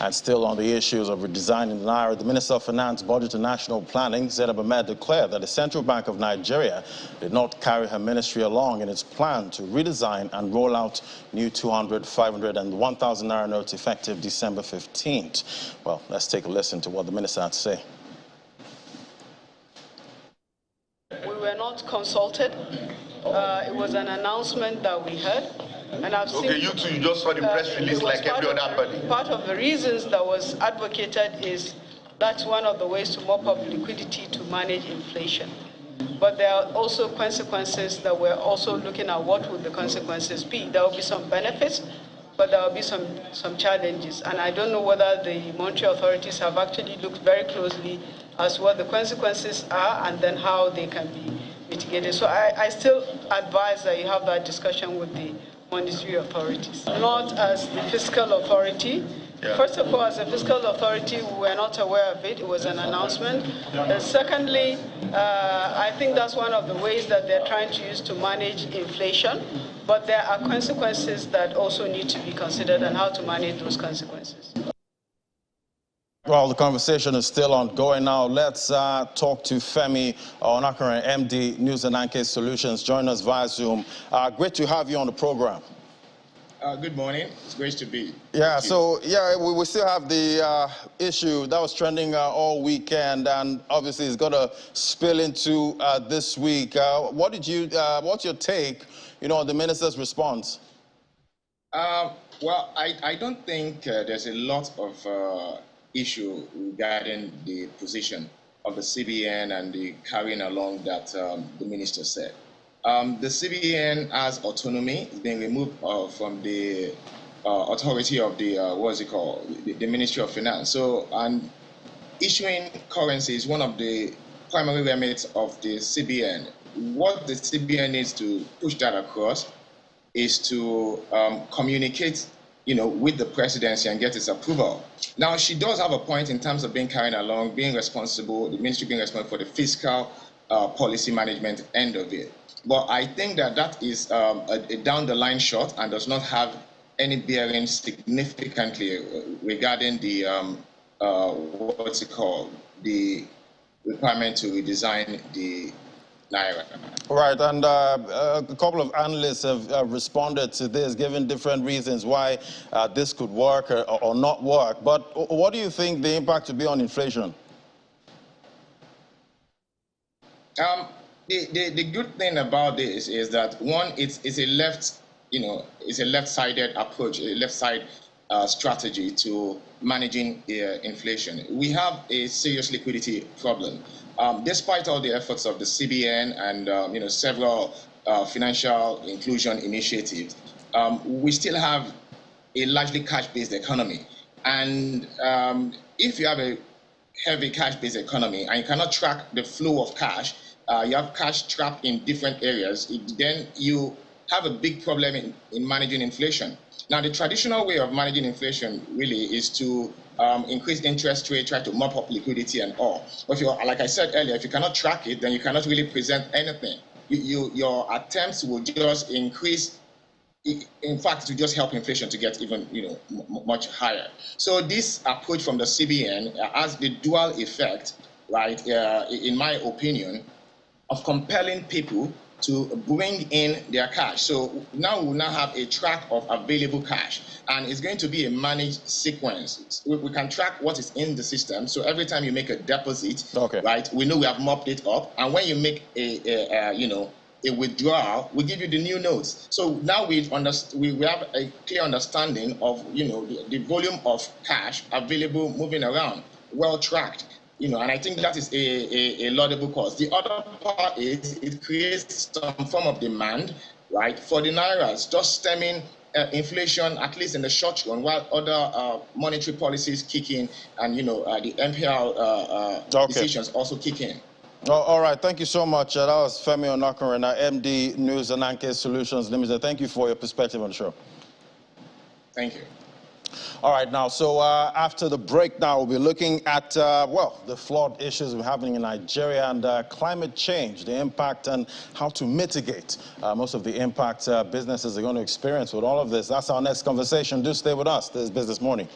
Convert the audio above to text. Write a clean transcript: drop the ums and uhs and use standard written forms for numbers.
And still on the issues of redesigning the Naira, the Minister of Finance, Budget and National Planning, Zainab Ahmed, declared that the Central Bank of Nigeria did not carry her ministry along in its plan to redesign and roll out new 200, 500 and 1,000 Naira notes effective December 15th. Well, let's take a listen to what the minister had to say. We were not consulted. It was an announcement that we heard. And I've seen, you too, you just saw the press release like every other body. Part of the reasons that was advocated is that's one of the ways to mop up liquidity to manage inflation. But there are also consequences that we're also looking at. What would the consequences be? There will be some benefits, but there will be some challenges. And I don't know whether the monetary authorities have actually looked very closely as to what the consequences are and then how they can be mitigated. So I still advise that you have that discussion with the monetary authorities, not as the fiscal authority. Yeah. First of all, as a fiscal authority, we were not aware of it. It was an announcement. Secondly, I think that's one of the ways that they're trying to use to manage inflation. But there are consequences that also need to be considered and how to manage those consequences. Well, the conversation is still ongoing now. Let's talk to Femi Onakaran, MD, News and Anchor Solutions. Join us via Zoom. Great to have you on the program. Good morning. It's great to be. Yeah, so, we still have the issue that was trending all weekend, and obviously it's going to spill into this week. What's your take, on the minister's response? Well, I don't think there's a lot of issue regarding the position of the CBN and the carrying along that the minister said. The CBN has autonomy. It's been removed from the authority of the, the Ministry of Finance. So, and issuing currency is one of the primary remits of the CBN. What the CBN needs to push that across is to communicate with the presidency and get its approval. Now, she does have a point in terms of being carried along, being responsible, the ministry being responsible for the fiscal policy management end of it. But I think that is a down-the-line shot and does not have any bearing significantly regarding the, the requirement to redesign the Naira. Right, and a couple of analysts have responded to this, given different reasons why this could work or not work. But what do you think the impact would be on inflation? The good thing about this is that one, it's a left-sided approach, a left-side strategy to managing inflation. We have a serious liquidity problem. Despite all the efforts of the CBN and several financial inclusion initiatives, we still have a largely cash-based economy. And if you have a heavy cash-based economy and you cannot track the flow of cash, you have cash trapped in different areas, then you have a big problem in managing inflation. Now, the traditional way of managing inflation really is to increase interest rate, try to mop up liquidity and all. But like I said earlier, if you cannot track it, then you cannot really present anything. Your attempts will just increase. In fact, to just help inflation to get even much higher. So this approach from the CBN has the dual effect, right? In my opinion, of compelling people to bring in their cash. So now we now have a track of available cash, and it's going to be a managed sequence. We can track what is in the system. So every time you make a deposit, right, we know we have mopped it up, and when you make a withdrawal, we give you the new notes. So now we have a clear understanding of the volume of cash available moving around, well tracked. And I think that is a laudable cause. The other part is it creates some form of demand, right, for the Nairas, just stemming inflation, at least in the short run, while other monetary policies kick in and, the MPR decisions also kick in. All right, thank you so much. That was Femi Onakaran, MD, News and Anchor Solutions Limited. Thank you for your perspective on the show. Thank you. All right, now, so after the break now, we'll be looking at, the flood issues we're having in Nigeria and climate change, the impact and how to mitigate most of the impact businesses are going to experience with all of this. That's our next conversation. Do stay with us. This is Business Morning.